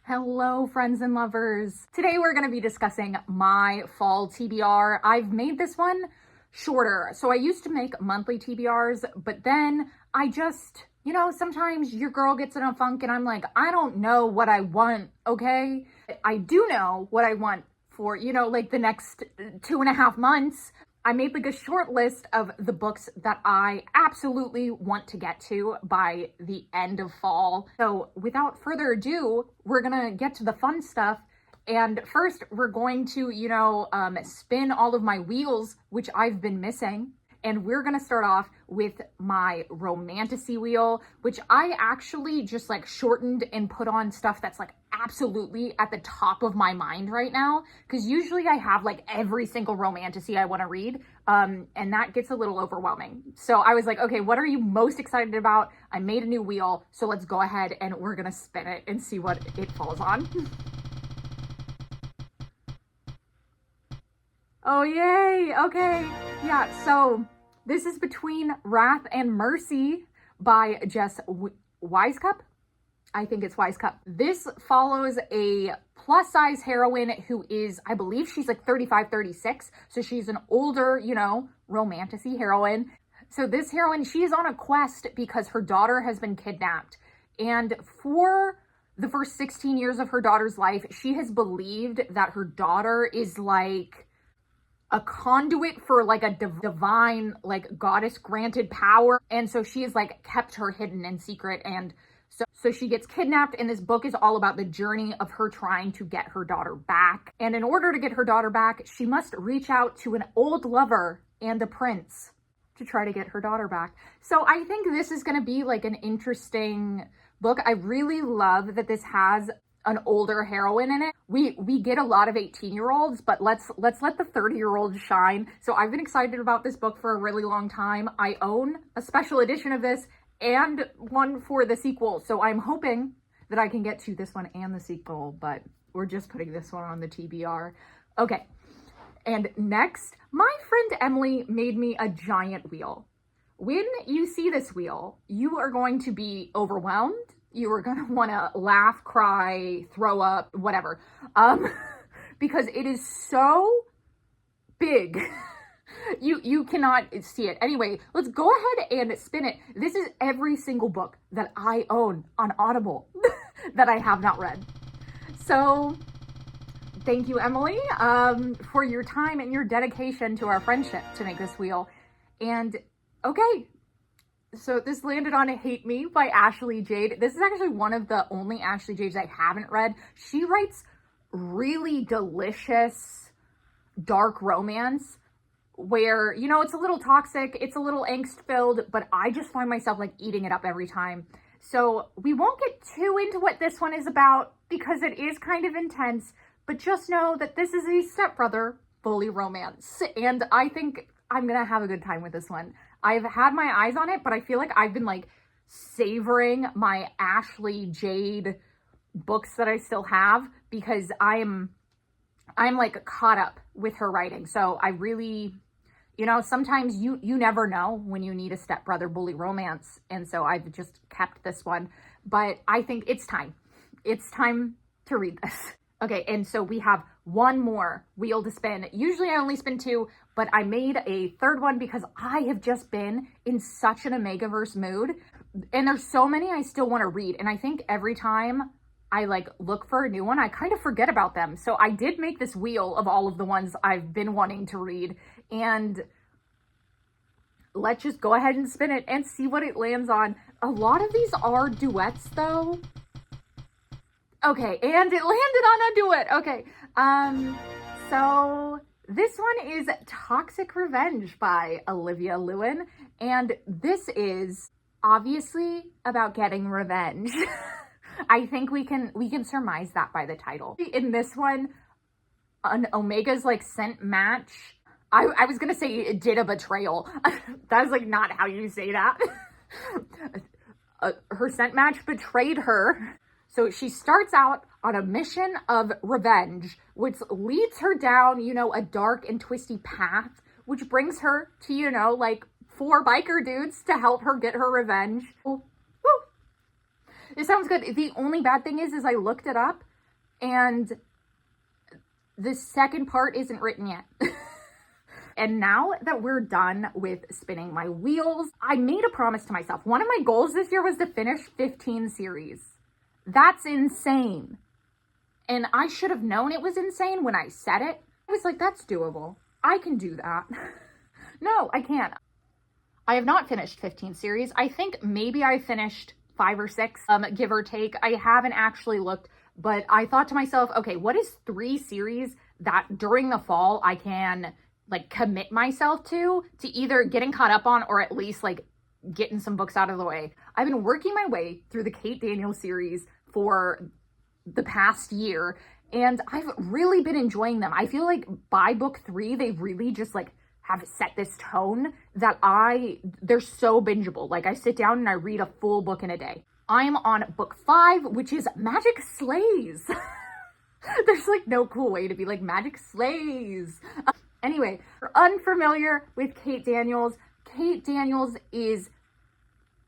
Hello, friends and lovers. Today we're going to be discussing my fall TBR. I've made this one shorter. So I used to make monthly TBRs, but then I just, sometimes your girl gets in a funk and I'm like, I don't know what I want, okay? I do know what I want for, like the next 2.5 months. I made like a short list of the books that I absolutely want to get to by the end of fall. So without further ado, we're gonna get to the fun stuff. And first we're going to, spin all of my wheels, which I've been missing. And we're gonna start off with my romantasy wheel, which I actually just like shortened and put on stuff that's like absolutely at the top of my mind right now. Cause usually I have like every single romantasy I wanna read. And that gets a little overwhelming. So I was like, okay, what are you most excited about? I made a new wheel. So let's go ahead and we're gonna spin it and see what it falls on. Oh, yay. Okay. Yeah. So this is Between Wrath and Mercy by Jess Wisecup. I think it's Wisecup. This follows a plus size heroine who is, I believe she's like 35, 36. So she's an older, romantasy heroine. So this heroine, she's on a quest because her daughter has been kidnapped. And for the first 16 years of her daughter's life, she has believed that her daughter is like a conduit for like a divine, like goddess granted power. And so she has like kept her hidden in secret. And so she gets kidnapped, and this book is all about the journey of her trying to get her daughter back. And in order to get her daughter back, she must reach out to an old lover and a prince to try to get her daughter back. So I think this is going to be like an interesting book. I really love that this has an older heroine in it. We get a lot of 18-year-olds, but let's let the 30-year-olds shine. So I've been excited about this book for a really long time. I own a special edition of this and one for the sequel. So I'm hoping that I can get to this one and the sequel, but we're just putting this one on the TBR. Okay. And next, my friend Emily made me a giant wheel. When you see this wheel, you are going to be overwhelmed. You are going to want to laugh, cry, throw up, whatever. Because it is so big. You cannot see it. Anyway, let's go ahead and spin it. This is every single book that I own on Audible that I have not read. So thank you, Emily, for your time and your dedication to our friendship to make this wheel. And okay, so this landed on Hate Me by Ashley Jade. This is actually one of the only Ashley Jades I haven't read. She writes really delicious dark romance where, it's a little toxic, it's a little angst filled, but I just find myself like eating it up every time. So we won't get too into what this one is about because it is kind of intense, but just know that this is a stepbrother bully romance. And I think I'm gonna have a good time with this one. I've had my eyes on it, but I feel like I've been like savoring my Ashley Jade books that I still have because I'm like caught up with her writing. So I really, sometimes you never know when you need a stepbrother bully romance. And so I've just kept this one, but I think it's time. It's time to read this. Okay, and so we have one more wheel to spin. Usually I only spin 2, but I made a third one because I have just been in such an Omegaverse mood. And there's so many I still want to read. And I think every time I like look for a new one, I kind of forget about them. So I did make this wheel of all of the ones I've been wanting to read. And let's just go ahead and spin it and see what it lands on. A lot of these are duets though. Okay, and it landed on a duet. Okay, so this one is Toxic Revenge by Olivia Lewin, and this is obviously about getting revenge. I think we can surmise that by the title. In this one, an Omega's like scent match. I was gonna say it did a betrayal. That's like not how you say that. Her scent match betrayed her. So she starts out on a mission of revenge, which leads her down, a dark and twisty path, which brings her to, like 4 biker dudes to help her get her revenge. Ooh. It sounds good. The only bad thing is I looked it up And the second part isn't written yet. And now that we're done with spinning my wheels, I made a promise to myself. One of my goals this year was to finish 15 series. That's insane. And I should have known it was insane when I said it. I was like, that's doable. I can do that. No, I can't. I have not finished 15 series. I think maybe I finished 5 or 6, give or take. I haven't actually looked, but I thought to myself, okay, what is 3 series that during the fall I can like commit myself to either getting caught up on or at least like getting some books out of the way. I've been working my way through the Kate Daniels series for the past year, and I've really been enjoying them. I feel like by book 3, they really just like have set this tone that they're so bingeable. Like I sit down and I read a full book in a day. I'm on book 5, which is Magic Slays. There's like no cool way to be like Magic Slays. Anyway, if you're unfamiliar with Kate Daniels is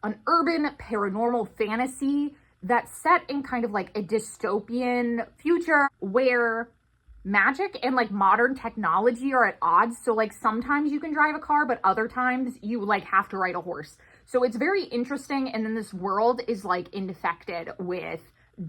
an urban paranormal fantasy that's set in kind of like a dystopian future where magic and like modern technology are at odds. So like sometimes you can drive a car, but other times you like have to ride a horse. So it's very interesting. And then this world is like infected with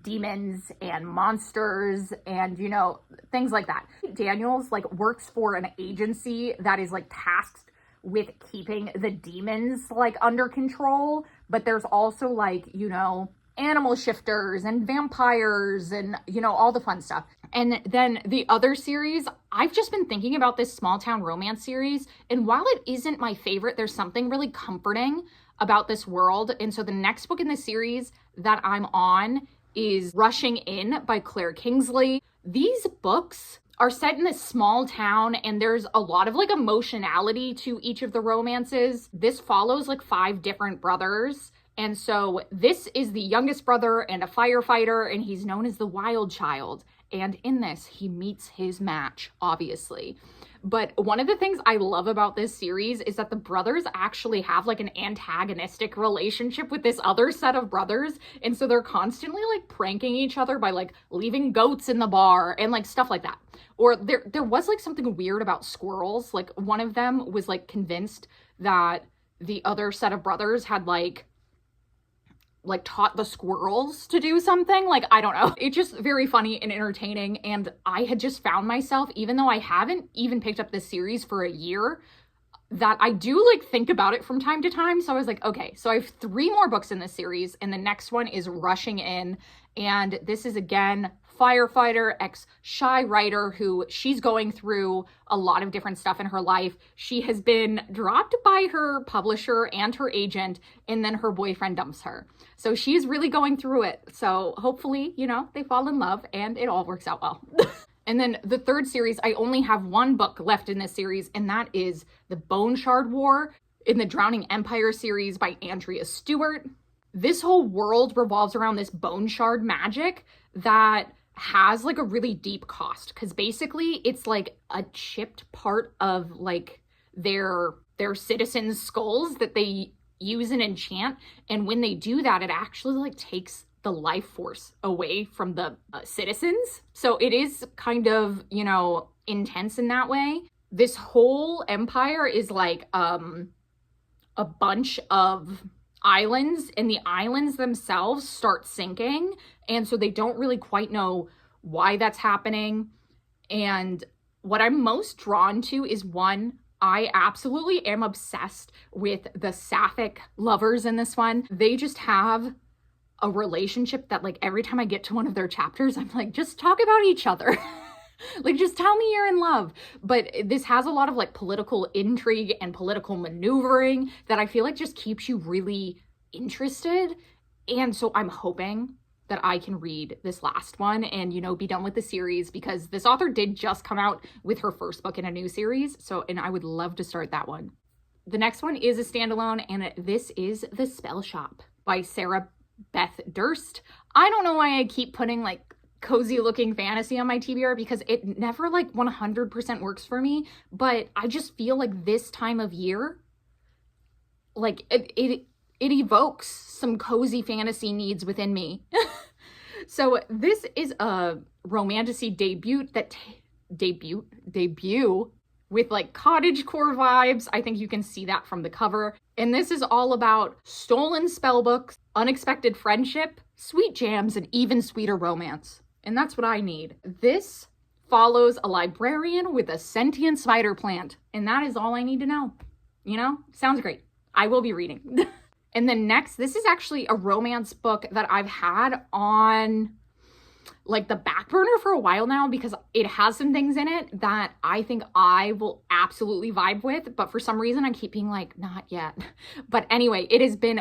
demons and monsters and, you know, things like that. Daniels like works for an agency that is like tasked with keeping the demons like under control. But there's also like, you know, animal shifters and vampires and, you know, all the fun stuff. And then the other series, I've just been thinking about this small town romance series. And while it isn't my favorite, there's something really comforting about this world. And so the next book in the series that I'm on is Rushing In by Claire Kingsley. These books are set in this small town and there's a lot of like emotionality to each of the romances. This follows like 5 different brothers. And so this is the youngest brother and a firefighter, and he's known as the Wild Child. And in this, he meets his match, obviously. But one of the things I love about this series is that the brothers actually have like an antagonistic relationship with this other set of brothers. And so they're constantly like pranking each other by like leaving goats in the bar and like stuff like that. Or there was like something weird about squirrels. Like one of them was like convinced that the other set of brothers had like taught the squirrels to do something. Like, I don't know. It's just very funny and entertaining. And I had just found myself, even though I haven't even picked up this series for a year, that I do like think about it from time to time. So I was like, okay, so I have 3 more books in this series and the next one is Rushing In. And this is again, firefighter, ex-shy writer who she's going through a lot of different stuff in her life. She has been dropped by her publisher and her agent, and then her boyfriend dumps her. So she's really going through it. So hopefully, you know, they fall in love and it all works out well. And then the third series, I only have 1 book left in this series, and that is The Bone Shard War in the Drowning Empire series by Andrea Stewart. This whole world revolves around this bone shard magic that has like a really deep cost, because basically it's like a chipped part of like their citizens' skulls that they use and enchant. And when they do that, it actually like takes the life force away from the citizens. So it is kind of, you know, intense in that way. This whole empire is like a bunch of islands, and the islands themselves start sinking. And so they don't really quite know why that's happening. And what I'm most drawn to is, one, I absolutely am obsessed with the sapphic lovers in this one. They just have a relationship that like every time I get to one of their chapters, I'm like, just talk about each other. Like, just tell me you're in love. But this has a lot of like political intrigue and political maneuvering that I feel like just keeps you really interested. And so I'm hoping that I can read this last one and, you know, be done with the series, because this author did just come out with her first book in a new series. So, and I would love to start that one. The next one is a standalone, and this is The Spell Shop by Sarah Beth Durst. I don't know why I keep putting like cozy looking fantasy on my TBR, because it never like 100% works for me, but I just feel like this time of year, like it evokes some cozy fantasy needs within me. So this is a romantasy debut with like cottagecore vibes. I think you can see that from the cover. And this is all about stolen spellbooks, unexpected friendship, sweet jams, and even sweeter romance. And that's what I need. This follows a librarian with a sentient spider plant. And that is all I need to know. You know, sounds great. I will be reading. And then next, this is actually a romance book that I've had on like the back burner for a while now because it has some things in it that I think I will absolutely vibe with, but for some reason I keep being like, not yet. But anyway,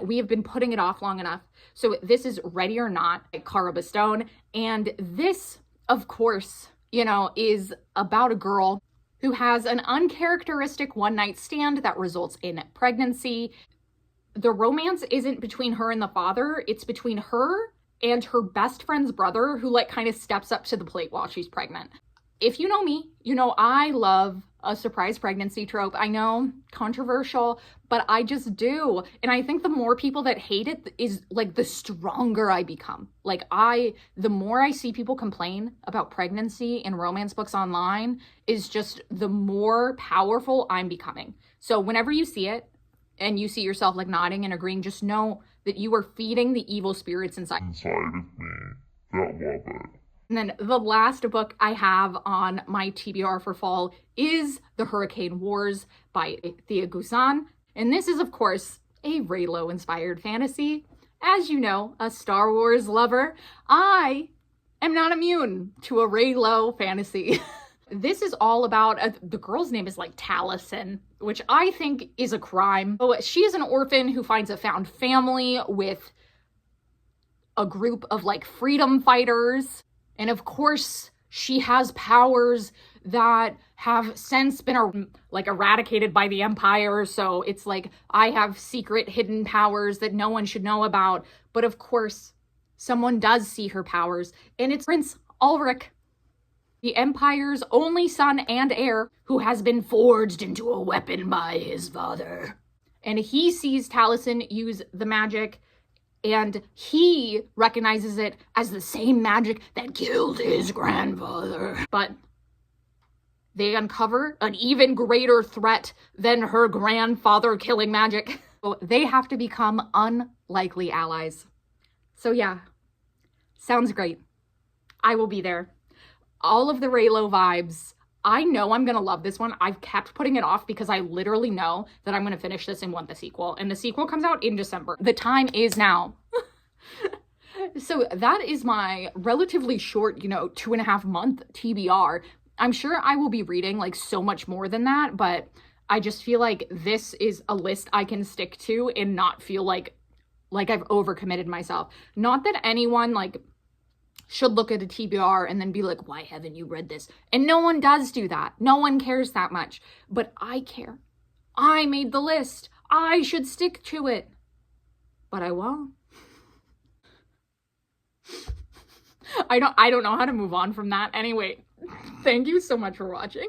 we have been putting it off long enough. So this is Ready or Not by Cara Bastone. And this, of course, you know, is about a girl who has an uncharacteristic one-night stand that results in pregnancy. The romance isn't between her and the father, it's between her and her best friend's brother, who like kind of steps up to the plate while she's pregnant. If you know me, you know I love a surprise pregnancy trope. I know, controversial, but I just do. And I think the more people that hate it is like the stronger I become. Like the more I see people complain about pregnancy in romance books online is just the more powerful I'm becoming. So whenever you see it and you see yourself like nodding and agreeing, just know that you are feeding the evil spirits inside of me that love it. And then the last book I have on my TBR for fall is The Hurricane Wars by Thea Guzan. And this is, of course, a Reylo-inspired fantasy. As you know, a Star Wars lover, I am not immune to a Reylo fantasy. This is all about, the girl's name is like Taliesin, which I think is a crime. So she is an orphan who finds a found family with a group of like freedom fighters. And of course, she has powers that have since been like eradicated by the Empire. So it's like, I have secret hidden powers that no one should know about. But of course, someone does see her powers, and it's Prince Ulrich, the Empire's only son and heir, who has been forged into a weapon by his father. And he sees Taliesin use the magic, and he recognizes it as the same magic that killed his grandfather. But they uncover an even greater threat than her grandfather killing magic. So they have to become unlikely allies. So yeah, sounds great. I will be there. All of the Reylo vibes. I know I'm gonna love this one. I've kept putting it off because I literally know that I'm gonna finish this and want the sequel. And the sequel comes out in December. The time is now. So that is my relatively short, 2.5 month TBR. I'm sure I will be reading like so much more than that, but I just feel like this is a list I can stick to and not feel like I've overcommitted myself. Not that anyone should look at a TBR and then be like, why haven't you read this? And no one does do that. No one cares that much. But I care. I made the list. I should stick to it. But I won't. I don't know how to move on from that. Anyway, thank you so much for watching.